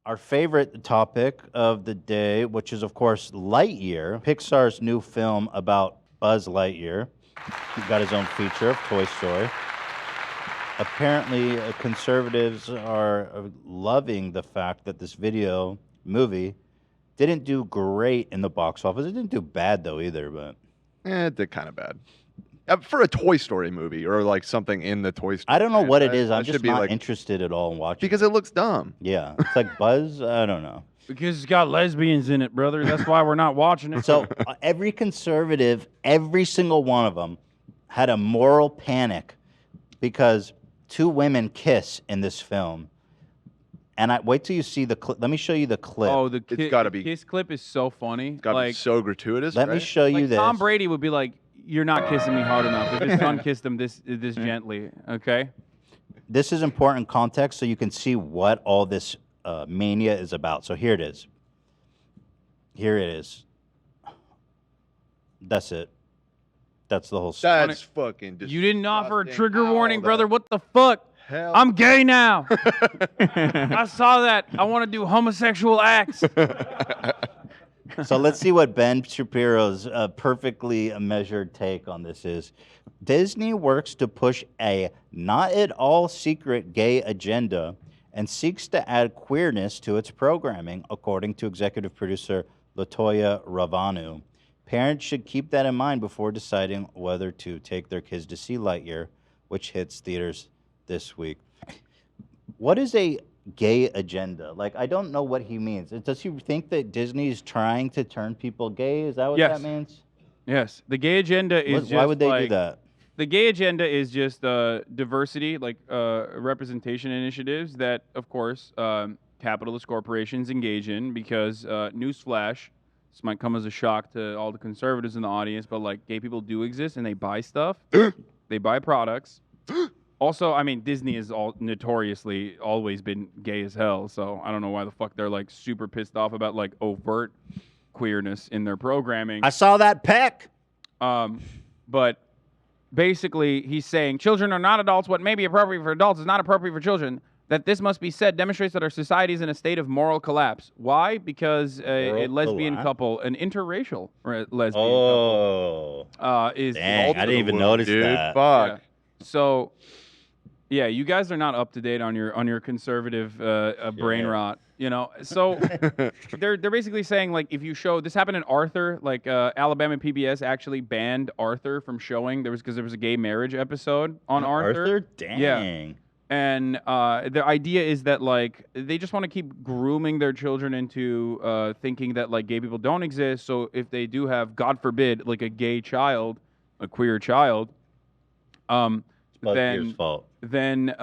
our favorite topic of the day, which is, of course, Lightyear, Pixar's new film about Buzz Lightyear. He got his own feature of Toy Story. Apparently, conservatives are loving the fact that this movie, didn't do great in the box office. It didn't do bad, though, either, but... It did kind of bad. For a Toy Story movie or like something in the Toy Story. I don't know what it is. That I'm just should be not like, interested at all in watching because it looks dumb. Yeah, it's like Buzz. I don't know. Because it's got lesbians in it, brother. That's why we're not watching it. So every conservative, every single one of them, had a moral panic because two women kiss in this film. And wait till you see the clip. Let me show you the clip. Oh, the It's gotta be- kiss clip is so funny. It's got to be so gratuitous. Let me right? show you like this. Tom Brady would be like, "You're not kissing me hard enough." If his son kissed him this gently, okay? This is important context so you can see what all this mania is about. So here it is. Here it is. That's it. That's the whole story. That's fucking disgusting. You didn't offer a trigger Ow, warning, that- brother. What the fuck? Hell. I'm gay now. I saw that. I want to do homosexual acts. So let's see what Ben Shapiro's perfectly measured take on this is. Disney works to push a not at all secret gay agenda and seeks to add queerness to its programming, according to executive producer Latoya Ravanu. Parents should keep that in mind before deciding whether to take their kids to see Lightyear, which hits theaters this week. What is a gay agenda? Like, I don't know what he means. Does he think that Disney is trying to turn people gay? Is that what Yes. that means? Yes, the gay agenda is just Why would they do like, that? The gay agenda is just diversity, like representation initiatives that, of course, capitalist corporations engage in because, newsflash, this might come as a shock to all the conservatives in the audience, but like gay people do exist and they buy stuff. They buy products. Also, I mean, Disney has notoriously always been gay as hell, so I don't know why the fuck they're like super pissed off about like overt queerness in their programming. I saw that peck. But basically, he's saying children are not adults. What may be appropriate for adults is not appropriate for children. That this must be said demonstrates that our society is in a state of moral collapse. Why? Because a lesbian couple, an interracial lesbian couple, is Dang, I didn't even notice dude. that. Fuck. Yeah. So, yeah, you guys are not up to date on your conservative brain rot. You know, so they're basically saying like if you show this happened in Arthur, like Alabama PBS actually banned Arthur from showing because there was a gay marriage episode on Arthur. Dang. Yeah. And the idea is that like they just want to keep grooming their children into thinking that like gay people don't exist. So if they do have, God forbid, like a gay child, a queer child, Buzzbeer's fault. then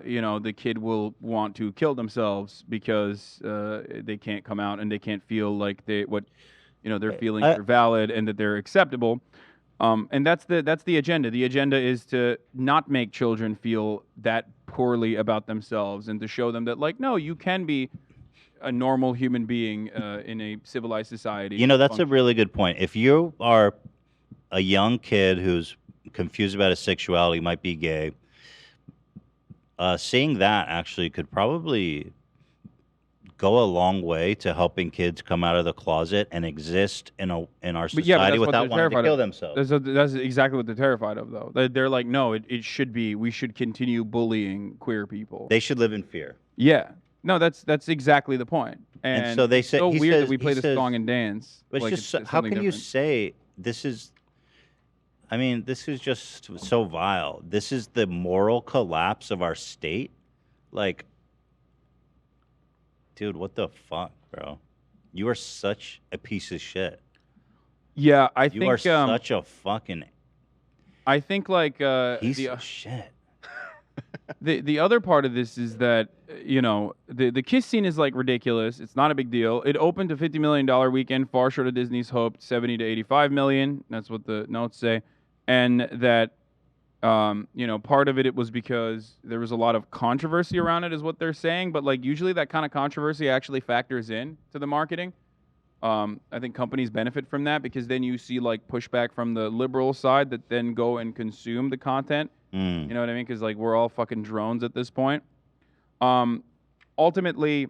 you know the kid will want to kill themselves because they can't come out and they can't feel like their feelings are valid and that they're acceptable. And that's the agenda. The agenda is to not make children feel that poorly about themselves and to show them that like no, you can be a normal human being in a civilized society. You know, that's a really good point. If you are a young kid who's confused about his sexuality, might be gay, seeing that actually could probably go a long way to helping kids come out of the closet and exist in our society without wanting to kill themselves. That's exactly what they're terrified of, though. They're like, no, it should be. We should continue bullying queer people. They should live in fear. Yeah. No, that's exactly the point. And so they say, it's so he weird says- that we play he this says- song and dance. But like it's just how something can you different. say this is? I mean, this is just so vile. This is the moral collapse of our state. Like, dude, what the fuck, bro? You are such a piece of shit. Yeah, I You think are such a fucking I think like piece of shit. The other part of this is that you know the kiss scene is like ridiculous. It's not a big deal. It opened to $50 million weekend, far short of Disney's hoped 70 to 85 million. That's what the notes say, and that you know part of it was because there was a lot of controversy around it, is what they're saying. But like usually that kind of controversy actually factors in to the marketing. I think companies benefit from that because then you see like pushback from the liberal side that then go and consume the content. You know what I mean? Because like we're all fucking drones at this point. Ultimately,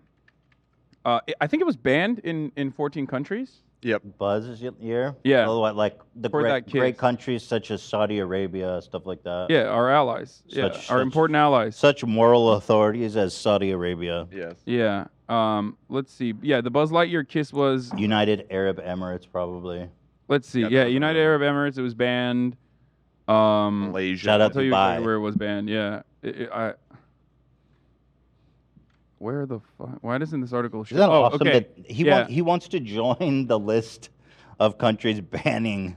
I think it was banned in 14 countries. Yep. Buzz year? Yeah. Oh, what, like the For that great kiss. countries such as Saudi Arabia, stuff like that. Yeah, our allies. Our important allies. Such moral authorities as Saudi Arabia. Yes. Yeah. Let's see. Yeah, the Buzz Lightyear kiss was. United Arab Emirates, probably. Let's see. Yeah, Yeah, that was United another Arab Emirates. It was banned. Malaysia. Shout I'll out tell you Dubai. exactly where it was banned. Yeah. Where the fuck? Why doesn't this article show? Isn't that awesome okay. that Yeah. he wants to join the list of countries banning?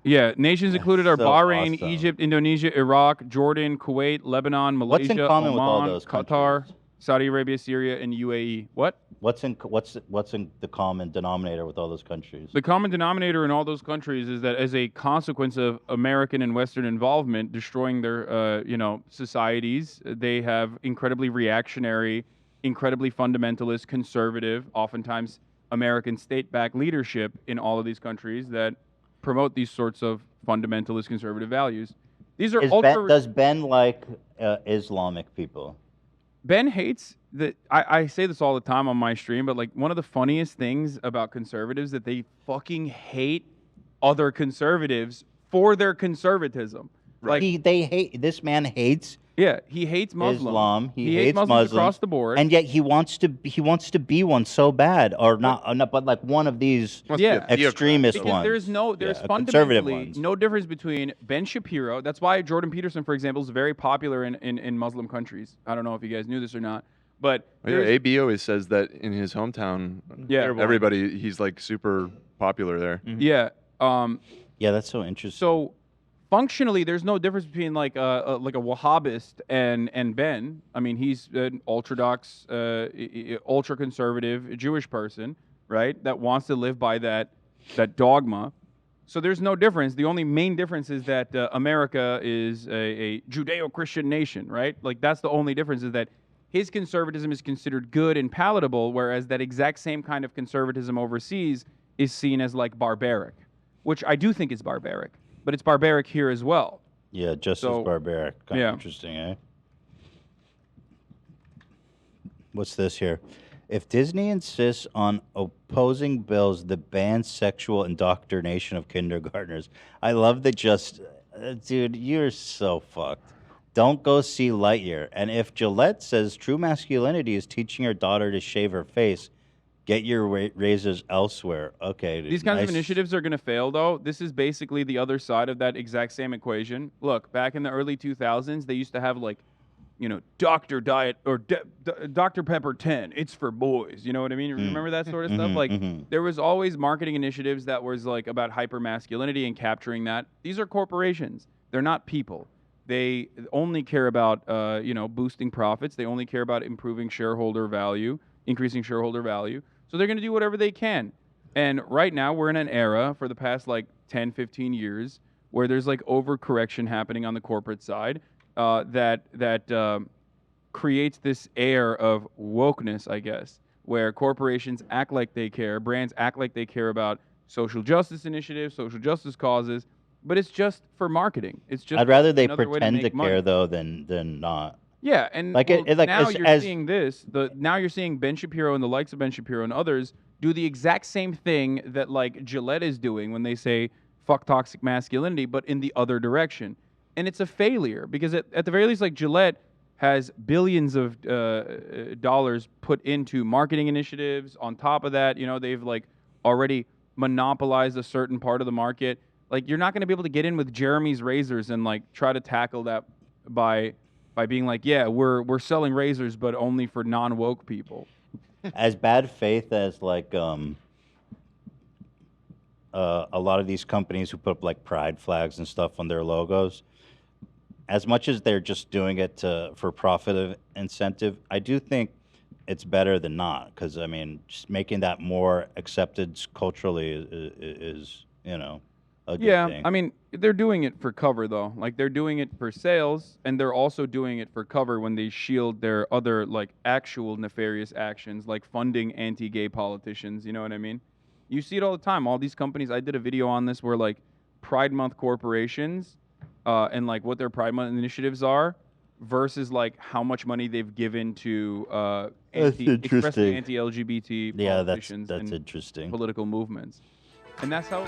Yeah, nations included are so Bahrain, awesome. Egypt, Indonesia, Iraq, Jordan, Kuwait, Lebanon, Malaysia, What's in common Oman, with all those Qatar, countries? Saudi Arabia, Syria, and UAE. What? What's in the common denominator with all those countries? The common denominator in all those countries is that as a consequence of American and Western involvement destroying their, societies, they have incredibly reactionary, incredibly fundamentalist, conservative, oftentimes American state-backed leadership in all of these countries that promote these sorts of fundamentalist conservative values. These are Does Ben like Islamic people? Ben hates that. I say this all the time on my stream, but like one of the funniest things about conservatives that they fucking hate other conservatives for their conservatism. Right. Like This man hates yeah, he hates Muslims. Islam. He hates hates Muslims across the board. and yet he wants to be one so bad, or not, but like one of these Must be a Yeah. theocrat, extremist because ones. there's conservative fundamentally ones. no difference between Ben Shapiro. That's why Jordan Peterson, for example, is very popular in Muslim countries. I don't know if you guys knew this or not, but Yeah, AB always says that in his hometown. Yeah. Everybody, he's like super popular there. yeah. Yeah, that's so interesting. So functionally, there's no difference between like a Wahhabist and Ben. I mean, he's an ultra-orthodox, ultra-conservative Jewish person, right? That wants to live by that dogma. So there's no difference. The only main difference is that America is a Judeo-Christian nation, right? Like that's the only difference, is that his conservatism is considered good and palatable, whereas that exact same kind of conservatism overseas is seen as like barbaric, which I do think is barbaric. But it's barbaric here as well. Yeah, just So- as barbaric. Kind yeah. of interesting, eh? What's this here? If Disney insists on opposing bills that ban sexual indoctrination of kindergartners, I love that dude, you're so fucked. Don't go see Lightyear. And if Gillette says true masculinity is teaching her daughter to shave her face, get your razors elsewhere. Okay. These kinds of nice. initiatives are going to fail, though. This is basically the other side of that exact same equation. Look, back in the early 2000s, they used to have like, Dr. Diet or Dr. Pepper 10. It's for boys. You know what I mean? Remember that sort of stuff? Like, there was always marketing initiatives that was like about hypermasculinity and capturing that. These are corporations. They're not people. They only care about, boosting profits. They only care about improving shareholder value, increasing shareholder value. So they're going to do whatever they can. And right now we're in an era for the past like 10, 15 years where there's like overcorrection happening on the corporate side that creates this air of wokeness, I guess, where corporations act like they care, brands act like they care about social justice initiatives, social justice causes, but it's just for marketing. It's just I'd rather they another way pretend to make money. care though than not. Yeah, and Like it- like now as- you're as- seeing this. Now you're seeing Ben Shapiro and the likes of Ben Shapiro and others do the exact same thing that like Gillette is doing when they say fuck toxic masculinity, but in the other direction. And it's a failure because at the very least, like Gillette has billions of dollars put into marketing initiatives. On top of that, they've like already monopolized a certain part of the market. Like you're not going to be able to get in with Jeremy's razors and like try to tackle that by being like, yeah, we're selling razors, but only for non-woke people. As bad faith as like a lot of these companies who put up like pride flags and stuff on their logos, as much as they're just doing it for profit incentive, I do think it's better than not, because I mean, just making that more accepted culturally is a good thing. I mean, they're doing it for cover though. Like they're doing it for sales, and they're also doing it for cover when they shield their other like actual nefarious actions, like funding anti-gay politicians. You know what I mean? You see it all the time. All these companies. I did a video on this where like Pride Month corporations and like what their Pride Month initiatives are. versus like how much money they've given to That's expressly interesting. anti-LGBT Yeah, politicians that's and interesting. political movements. And that's how